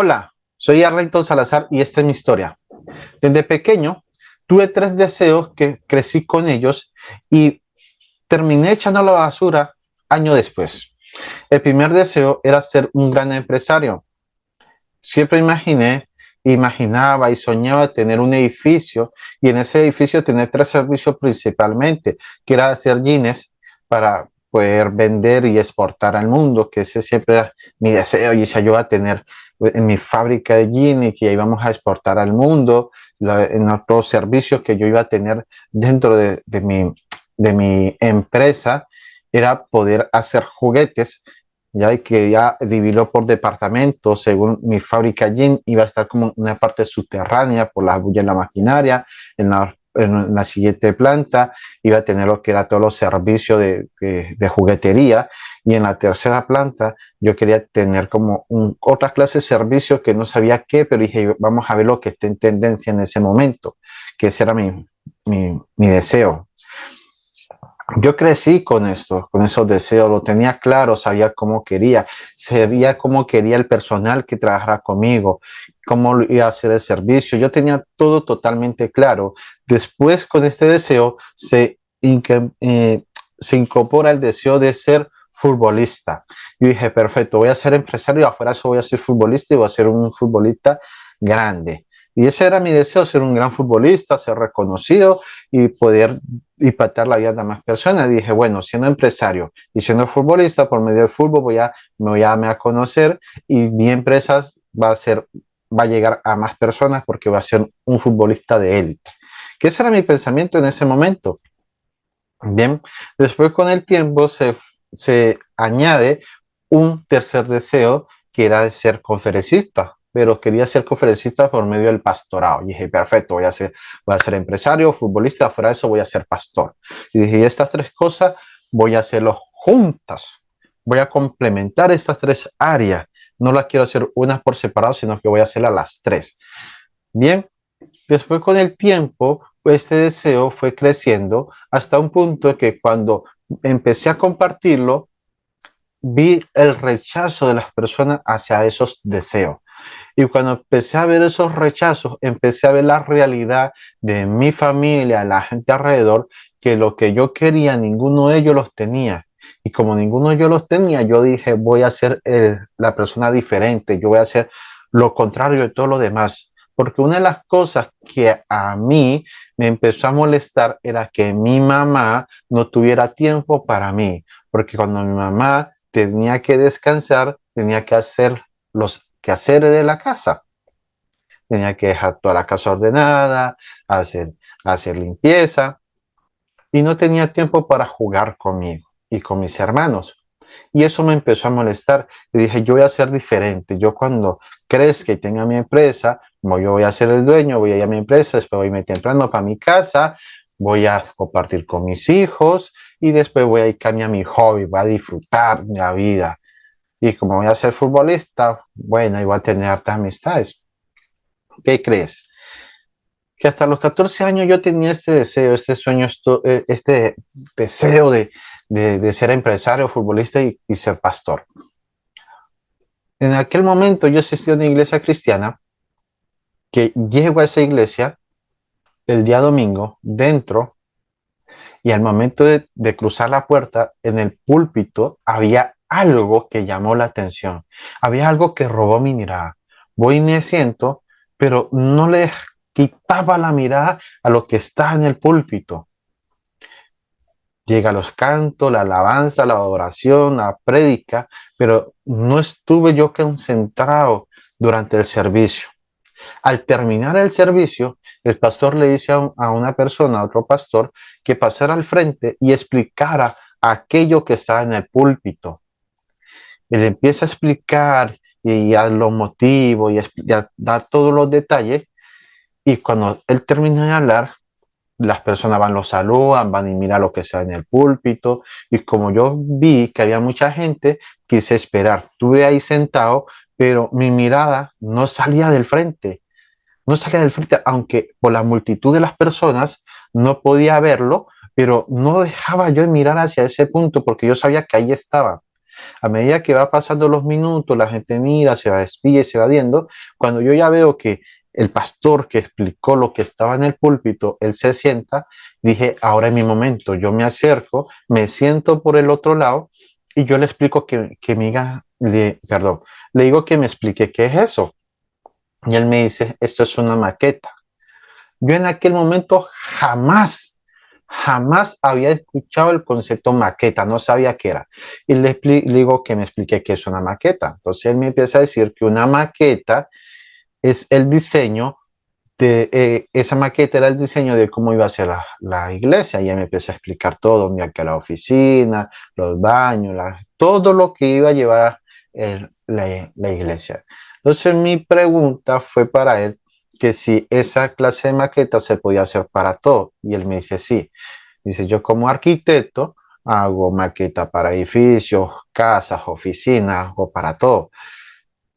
Hola, soy Arlington Salazar y esta es mi historia. Desde pequeño tuve tres deseos que crecí con ellos y terminé echando a la basura año después. El primer deseo era ser un gran empresario. Siempre imaginaba y soñaba tener un edificio y en ese edificio tener tres servicios principalmente, que era hacer jeans para poder vender y exportar al mundo, que ese siempre era mi deseo y se ayuda a tener en mi fábrica de jeans y que íbamos a exportar al mundo, en otros servicios que yo iba a tener dentro de mi empresa, era poder hacer juguetes ya que ya dividió por departamentos, según mi fábrica Jean, iba a estar como una parte subterránea por la bulla de la maquinaria, en la siguiente planta iba a tener lo que era todos los servicios de juguetería, y en la tercera planta yo quería tener como otra clase de servicio que no sabía qué, pero dije, vamos a ver lo que esté en tendencia en ese momento, que ese era mi deseo. Yo crecí con esto, con esos deseos, lo tenía claro, sabía cómo quería el personal que trabajara conmigo, cómo iba a hacer el servicio, yo tenía todo totalmente claro. Después con este deseo se incorpora el deseo de ser futbolista. Yo dije, perfecto, voy a ser empresario y afuera eso voy a ser futbolista y voy a ser un futbolista grande. Y ese era mi deseo, ser un gran futbolista, ser reconocido y poder impactar la vida de más personas. Dije, bueno, siendo empresario y siendo futbolista, por medio del fútbol me voy a conocer y mi empresa va a llegar a más personas porque va a ser un futbolista de élite. Que ese era mi pensamiento en ese momento. Bien, después con el tiempo se añade un tercer deseo que era de ser conferencista, pero quería ser conferencista por medio del pastorado. Y dije, perfecto, voy a ser empresario, futbolista, fuera de eso voy a ser pastor. Y dije, y estas tres cosas voy a hacerlo juntas. Voy a complementar estas tres áreas. No las quiero hacer unas por separado, sino que voy a hacerlas las tres. Bien, después con el tiempo, este deseo fue creciendo hasta un punto que cuando empecé a compartirlo, vi el rechazo de las personas hacia esos deseos. Y cuando empecé a ver esos rechazos, empecé a ver la realidad de mi familia, la gente alrededor, que lo que yo quería, ninguno de ellos los tenía. Y como ninguno de ellos los tenía, yo dije, voy a ser la persona diferente, yo voy a hacer lo contrario de todo lo demás. Porque una de las cosas que a mí me empezó a molestar era que mi mamá no tuviera tiempo para mí. Porque cuando mi mamá tenía que descansar, tenía que hacer los quehaceres de la casa. Tenía que dejar toda la casa ordenada, hacer, hacer limpieza y no tenía tiempo para jugar conmigo y con mis hermanos. Y eso me empezó a molestar. Y dije, yo voy a ser diferente. Yo cuando crezca y tenga mi empresa, como yo voy a ser el dueño, voy a ir a mi empresa, después voy a irme temprano para mi casa, voy a compartir con mis hijos y después voy a ir a mi hobby, voy a disfrutar de la vida. Y como voy a ser futbolista, bueno, y voy a tener hartas amistades. ¿Qué crees? Que hasta los 14 años yo tenía este deseo, este sueño, este deseo de ser empresario, futbolista y ser pastor. En aquel momento yo asistí a una iglesia cristiana, que llego a esa iglesia el día domingo dentro y al momento de cruzar la puerta, en el púlpito había algo que llamó la atención, había algo que robó mi mirada. Voy y me siento, pero no le quitaba la mirada a lo que está en el púlpito. Llega los cantos, la alabanza, la adoración, la prédica, pero no estuve yo concentrado durante el servicio. Al terminar el servicio, el pastor le dice a una persona, a otro pastor, que pasara al frente y explicara aquello que está en el púlpito. Él empieza a explicar y a los motivos y a dar todos los detalles. Y cuando él termina de hablar, las personas van, lo saludan, van y miran lo que está en el púlpito. Y como yo vi que había mucha gente, quise esperar. Estuve ahí sentado, pero mi mirada no salía del frente. No salía del frente, aunque por la multitud de las personas no podía verlo, pero no dejaba yo de mirar hacia ese punto porque yo sabía que ahí estaba. A medida que va pasando los minutos, la gente mira, se va despide, se va yendo. Cuando yo ya veo que el pastor que explicó lo que estaba en el púlpito, él se sienta, dije, ahora es mi momento. Yo me acerco, me siento por el otro lado y yo le explico que me diga, perdón, le digo que me explique qué es eso. Y él me dice, esto es una maqueta. Yo en aquel momento jamás había escuchado el concepto maqueta, no sabía qué era. Y le digo que me explique qué es una maqueta. Entonces él me empieza a decir que una maqueta es el diseño esa maqueta era el diseño de cómo iba a ser la iglesia. Y él me empieza a explicar todo, donde que la oficina, los baños, todo lo que iba a llevar la iglesia. Entonces mi pregunta fue para él que si esa clase de maqueta se podía hacer para todo. Y él me dice sí. Dice, yo como arquitecto hago maqueta para edificios, casas, oficinas o para todo,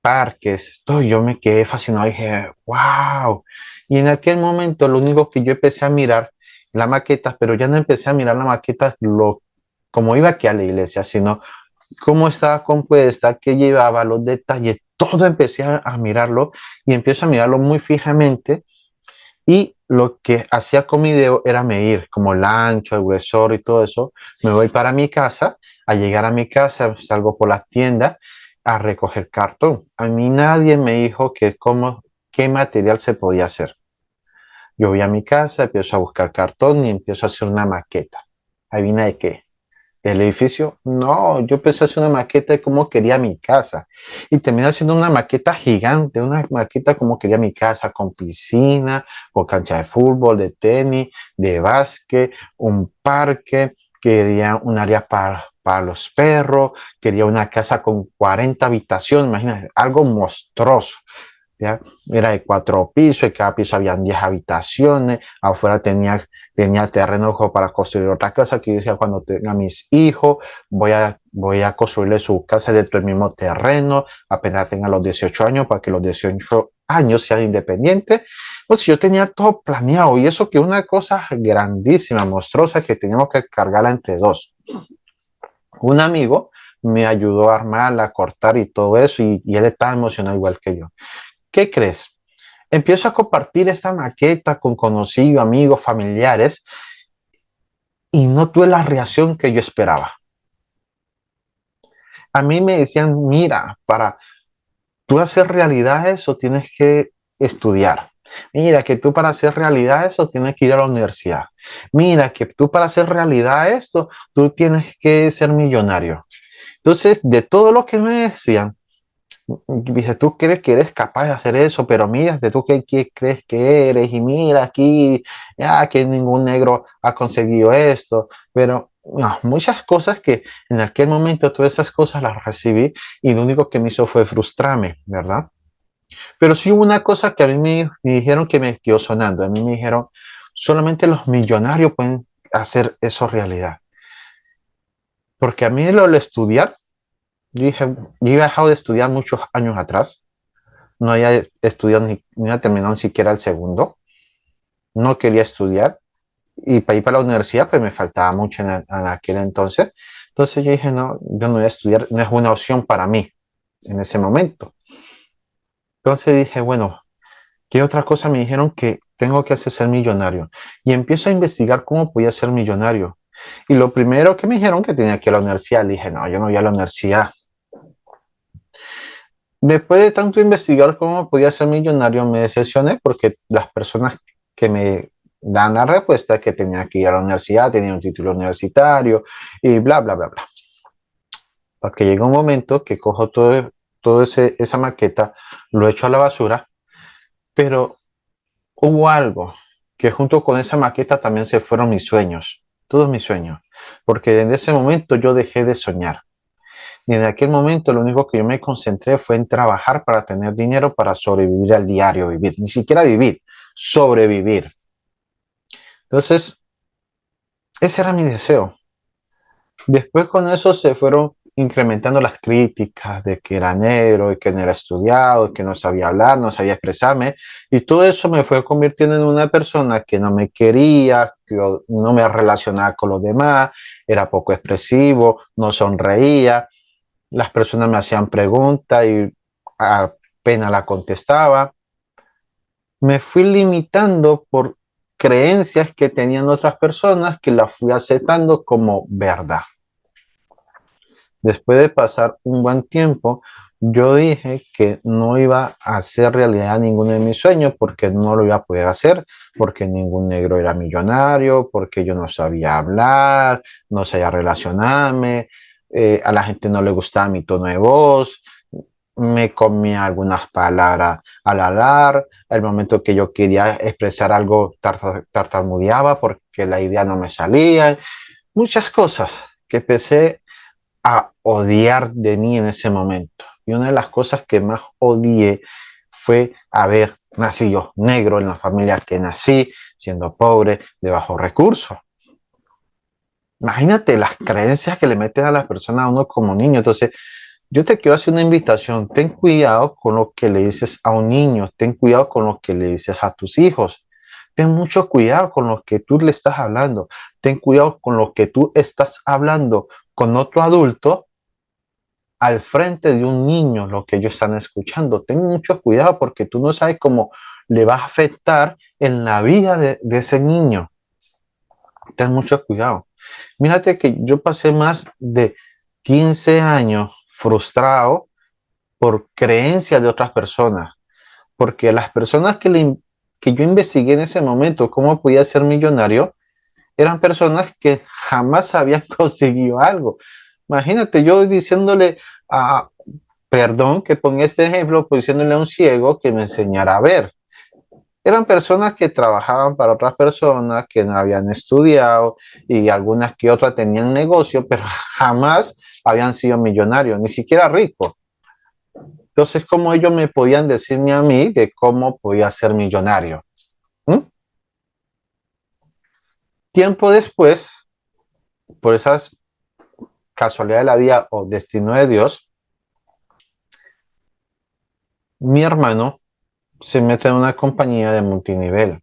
parques, todo. Yo me quedé fascinado, dije, wow. Y en aquel momento lo único que yo empecé a mirar la maqueta, pero ya no empecé a mirar la maqueta como iba aquí a la iglesia, sino cómo estaba compuesta, qué llevaba, los detalles, todo empecé a mirarlo y empiezo a mirarlo muy fijamente. Y lo que hacía con mi dedo era medir como el ancho, el gruesor y todo eso. Me voy para mi casa. Al llegar a mi casa, salgo por la tienda a recoger cartón. A mí nadie me dijo qué material se podía hacer. Yo voy a mi casa, empiezo a buscar cartón y empiezo a hacer una maqueta. ¿Adivina de qué? ¿El edificio? No, yo empecé a hacer una maqueta de cómo quería mi casa. Y terminé haciendo una maqueta gigante, una maqueta como quería mi casa, con piscina, con cancha de fútbol, de tenis, de básquet, un parque, quería un área para los perros, quería una casa con 40 habitaciones, imagínate, algo monstruoso. ¿Ya? Era de 4 pisos, y cada piso habían 10 habitaciones, afuera tenía terreno para construir otra casa, que yo decía, cuando tenga mis hijos, voy a construirle su casa dentro del mismo terreno, apenas tenga los 18 años, para que los 18 años sean independientes. Pues yo tenía todo planeado, y eso que una cosa grandísima, monstruosa, que teníamos que cargarla entre dos. Un amigo me ayudó a armarla, a cortar y todo eso, y él estaba emocionado igual que yo. ¿Qué crees? Empiezo a compartir esta maqueta con conocidos, amigos, familiares y no tuve la reacción que yo esperaba. A mí me decían, mira, para tú hacer realidad eso tienes que estudiar. Mira, que tú para hacer realidad eso tienes que ir a la universidad. Mira, que tú para hacer realidad esto, tú tienes que ser millonario. Entonces, de todo lo que me decían, dice, tú crees que eres capaz de hacer eso, pero mira, tú qué crees que eres, y mira aquí, ya que ningún negro ha conseguido esto, pero no, muchas cosas que en aquel momento todas esas cosas las recibí y lo único que me hizo fue frustrarme, ¿verdad? Pero sí hubo una cosa que a mí me dijeron que me quedó sonando, a mí me dijeron, solamente los millonarios pueden hacer eso realidad, porque a mí lo de estudiar, yo dije, yo he dejado de estudiar muchos años atrás, no había estudiado no había terminado ni siquiera el segundo, no quería estudiar y para ir para la universidad pues me faltaba mucho en aquel entonces. Entonces yo dije, no, yo no voy a estudiar, no es una opción para mí en ese momento. Entonces dije, bueno, ¿qué otra cosa me dijeron que tengo que hacer ser millonario? Y empiezo a investigar cómo podía ser millonario. Y lo primero que me dijeron que tenía que ir a la universidad, le dije, no, yo no voy a la universidad. Después de tanto investigar cómo podía ser millonario, me decepcioné porque las personas que me dan la respuesta que tenía que ir a la universidad, tenía un título universitario y bla, bla, bla, bla. Porque llega un momento que cojo todo esa maqueta, lo echo a la basura, pero hubo algo que junto con esa maqueta también se fueron mis sueños, todos mis sueños, porque en ese momento yo dejé de soñar. Y en aquel momento lo único que yo me concentré fue en trabajar para tener dinero para sobrevivir al diario, vivir, ni siquiera vivir, sobrevivir. Entonces, ese era mi deseo. Después con eso se fueron incrementando las críticas de que era negro y que no era estudiado, y que no sabía hablar, no sabía expresarme, y todo eso me fue convirtiendo en una persona que no me quería, que no me relacionaba con los demás, era poco expresivo, no sonreía. las personas me hacían preguntas y apenas la contestaba. Me fui limitando por creencias que tenían otras personas que las fui aceptando como verdad. Después de pasar un buen tiempo, yo dije que no iba a hacer realidad ninguno de mis sueños porque no lo iba a poder hacer, porque ningún negro era millonario, porque yo no sabía hablar, no sabía relacionarme, a la gente no le gustaba mi tono de voz, me comía algunas palabras al hablar, al momento que yo quería expresar algo tartamudeaba porque la idea no me salía, muchas cosas que empecé a odiar de mí en ese momento. Y una de las cosas que más odié fue haber nacido negro en la familia que nací, siendo pobre, de bajos recursos. Imagínate las creencias que le meten a las personas a uno como niño. Entonces, yo te quiero hacer una invitación. Ten cuidado con lo que le dices a un niño. Ten cuidado con lo que le dices a tus hijos. Ten mucho cuidado con lo que tú le estás hablando. Ten cuidado con lo que tú estás hablando con otro adulto al frente de un niño lo que ellos están escuchando. Ten mucho cuidado porque tú no sabes cómo le va a afectar en la vida de ese niño. Ten mucho cuidado. Mírate que yo pasé más de 15 años frustrado por creencias de otras personas, porque las personas que yo investigué en ese momento, cómo podía ser millonario, eran personas que jamás habían conseguido algo. Imagínate yo diciéndole a, perdón que ponga este ejemplo, pues diciéndole a un ciego que me enseñara a ver. Eran personas que trabajaban para otras personas, que no habían estudiado y algunas que otras tenían negocio, pero jamás habían sido millonarios, ni siquiera ricos. Entonces, ¿cómo ellos me podían decirme a mí de cómo podía ser millonario? ¿Mm? Tiempo después, por esas casualidades de la vida o destino de Dios, mi hermano se mete en una compañía de multinivel.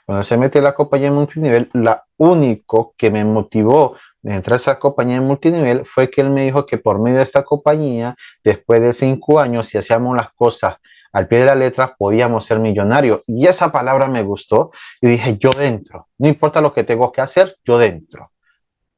Cuando se mete en la compañía de multinivel, lo único que me motivó a entrar a esa compañía de multinivel fue que él me dijo que por medio de esta compañía, después de 5 años, si hacíamos las cosas al pie de la letra, podíamos ser millonarios. Y esa palabra me gustó y dije, yo dentro, no importa lo que tengo que hacer, yo dentro.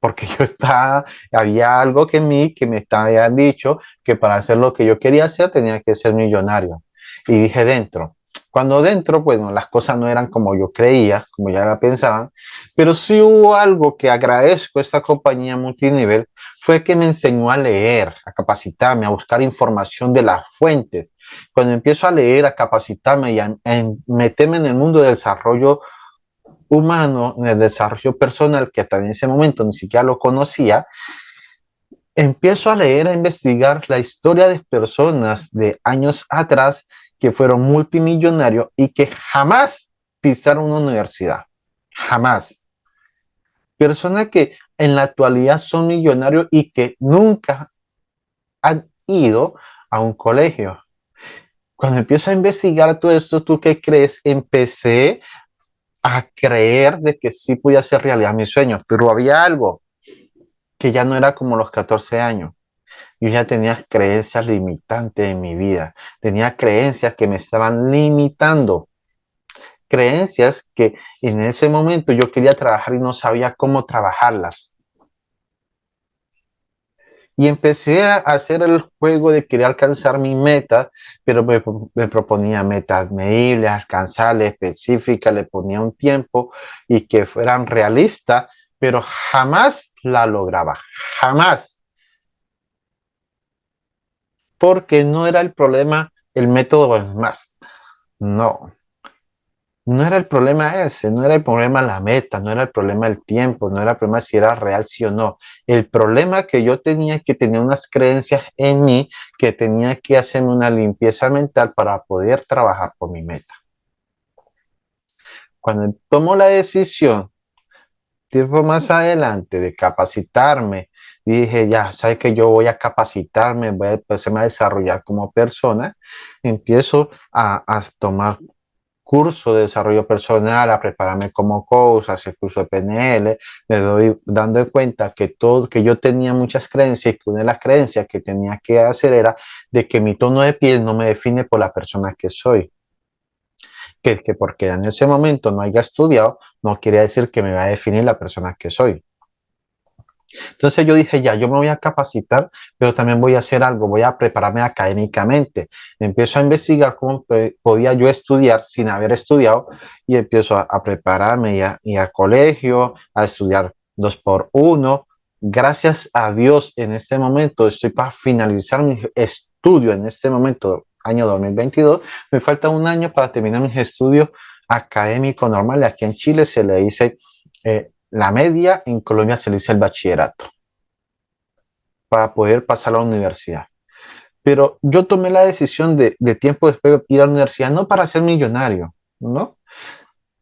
Porque yo estaba, había algo que en mí que me habían dicho que para hacer lo que yo quería hacer tenía que ser millonario. Y dije dentro. Cuando dentro, pues no, las cosas no eran como yo creía, como ya la pensaban, pero sí hubo algo que agradezco a esta compañía multinivel, fue que me enseñó a leer, a capacitarme, a buscar información de las fuentes. Cuando empiezo a leer, a capacitarme y a meterme en el mundo del desarrollo humano, en el desarrollo personal, que hasta en ese momento ni siquiera lo conocía, empiezo a leer, a investigar la historia de personas de años atrás que fueron multimillonarios y que jamás pisaron una universidad. Jamás. Personas que en la actualidad son millonarios y que nunca han ido a un colegio. Cuando empiezo a investigar todo esto, ¿tú qué crees? Empecé a creer de que sí podía hacer realidad mis sueños, pero había algo que ya no era como los 14 años. Yo ya tenía creencias limitantes en mi vida, tenía creencias que me estaban limitando, creencias que en ese momento yo quería trabajar y no sabía cómo trabajarlas. Y empecé a hacer el juego de querer alcanzar mi meta, pero me proponía metas medibles, alcanzables, específicas, le ponía un tiempo y que fueran realistas, pero jamás la lograba, jamás, porque no era el problema el método más, no, no era el problema ese, no era el problema la meta, no era el problema el tiempo, no era el problema si era real sí o no. El problema que yo tenía que tener unas creencias en mí que tenía que hacerme una limpieza mental para poder trabajar por mi meta. Cuando tomo la decisión, tiempo más adelante, de capacitarme, dije, ya, sabes que yo voy a capacitarme, voy a empezar a desarrollar como persona, empiezo a tomar curso de desarrollo personal, a prepararme como coach, a hacer curso de PNL, me doy dando cuenta que que yo tenía muchas creencias y que una de las creencias que tenía que hacer era de que mi tono de piel no me define por la persona que soy. Que porque en ese momento no haya estudiado, no quiere decir que me va a definir la persona que soy. Entonces yo dije, ya, yo me voy a capacitar, pero también voy a hacer algo, voy a prepararme académicamente. Empiezo a investigar cómo podía yo estudiar sin haber estudiado y empiezo a prepararme y al colegio, a estudiar 2x1. Gracias a Dios, en este momento estoy para finalizar mi estudio, en este momento, año 2022. Me falta un año para terminar mis estudios académicos normales. Aquí en Chile se le dice la media, en Colombia se le dice el bachillerato, para poder pasar a la universidad. Pero yo tomé la decisión de tiempo después de ir a la universidad, no para ser millonario, ¿no?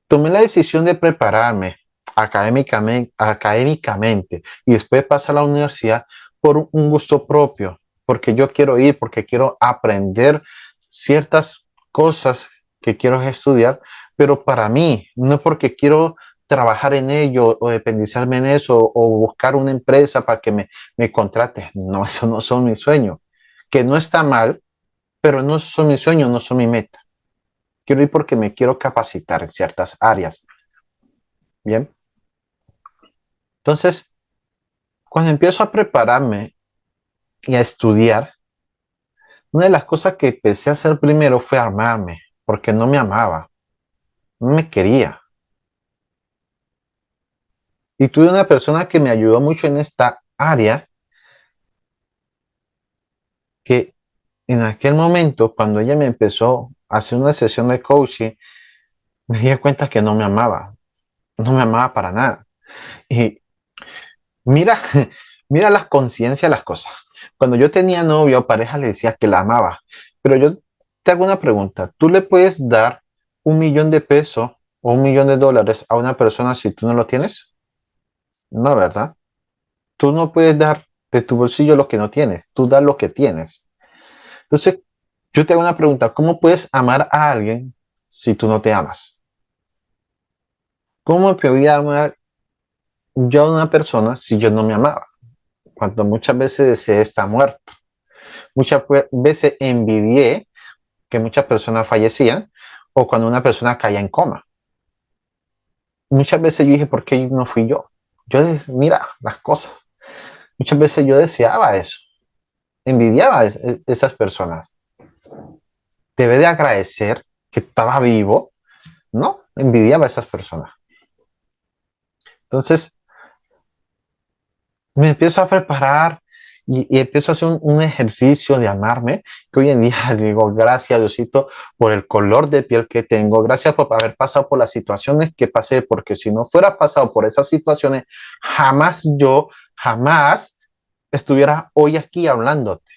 Tomé la decisión de prepararme académicamente y después pasar a la universidad por un gusto propio, porque yo quiero ir, porque quiero aprender ciertas cosas que quiero estudiar, pero para mí, no porque quiero trabajar en ello o dependizarme en eso o buscar una empresa para que me contrate. No, eso no son mis sueños. Que no está mal, pero no son mis sueños, no son mi meta. Quiero ir porque me quiero capacitar en ciertas áreas. Bien. Entonces, cuando empiezo a prepararme y a estudiar, una de las cosas que empecé a hacer primero fue armarme, porque no me amaba, no me quería. Y tuve una persona que me ayudó mucho en esta área, que en aquel momento, cuando ella me empezó a hacer una sesión de coaching, me di cuenta que no me amaba para nada. Y mira, mira la conciencia de las cosas. Cuando yo tenía novio o pareja le decía que la amaba, pero yo te hago una pregunta, ¿tú le puedes dar 1 millón de pesos o 1 millón de dólares a una persona si tú no lo tienes? No, ¿verdad? Tú no puedes dar de tu bolsillo lo que no tienes, tú das lo que tienes. Entonces, yo te hago una pregunta, ¿cómo puedes amar a alguien si tú no te amas? ¿Cómo podría amar yo a una persona si yo no me amaba? Cuando muchas veces deseé estar muerto. Muchas veces envidié que muchas personas fallecían o cuando una persona caía en coma. Muchas veces yo dije, ¿por qué no fui yo? Yo, mira las cosas. Muchas veces yo deseaba eso, envidiaba a esas personas. Debe de agradecer que estaba vivo, ¿no? Envidiaba a esas personas. Entonces, me empiezo a preparar y empiezo a hacer un ejercicio de amarme, que hoy en día digo, gracias Diosito por el color de piel que tengo, gracias por haber pasado por las situaciones que pasé, porque si no fuera pasado por esas situaciones, jamás estuviera hoy aquí hablándote,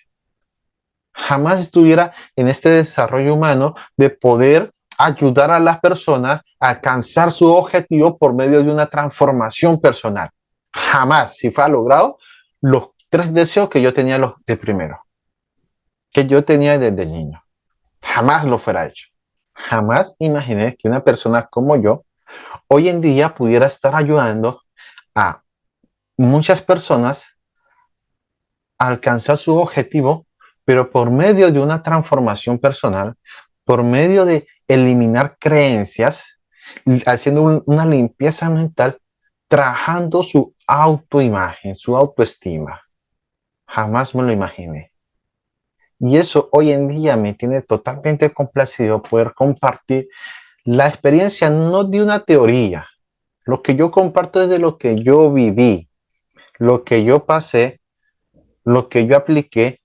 jamás estuviera en este desarrollo humano de poder ayudar a las personas a alcanzar su objetivo por medio de una transformación personal. Jamás, si fuera logrado, los 3 deseos que yo tenía los de primero, que yo tenía desde niño. Jamás lo fuera hecho. Jamás imaginé que una persona como yo hoy en día pudiera estar ayudando a muchas personas a alcanzar su objetivo, pero por medio de una transformación personal, por medio de eliminar creencias, haciendo una limpieza mental, trabajando su autoimagen, su autoestima. Jamás me lo imaginé. Y eso hoy en día me tiene totalmente complacido poder compartir la experiencia, no de una teoría. Lo que yo comparto es de lo que yo viví, lo que yo pasé, lo que yo apliqué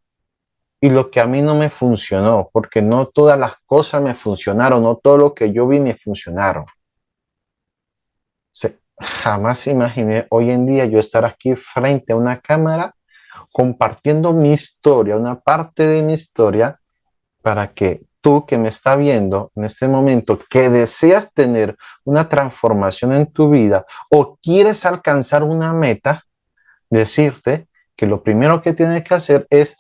y lo que a mí no me funcionó, porque no todas las cosas me funcionaron, no todo lo que yo vi me funcionaron. Jamás imaginé hoy en día yo estar aquí frente a una cámara compartiendo mi historia, una parte de mi historia, para que tú que me está viendo en este momento, que deseas tener una transformación en tu vida o quieres alcanzar una meta, decirte que lo primero que tienes que hacer es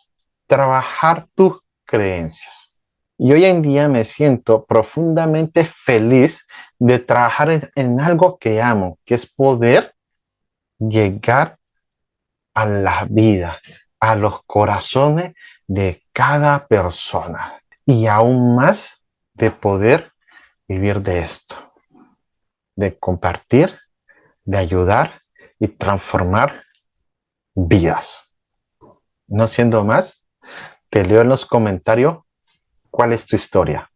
trabajar tus creencias. Y hoy en día me siento profundamente feliz de trabajar en algo que amo, que es poder llegar a la vida, a los corazones de cada persona. Y aún más de poder vivir de esto, de compartir, de ayudar y transformar vidas. No siendo más, te leo en los comentarios cuál es tu historia.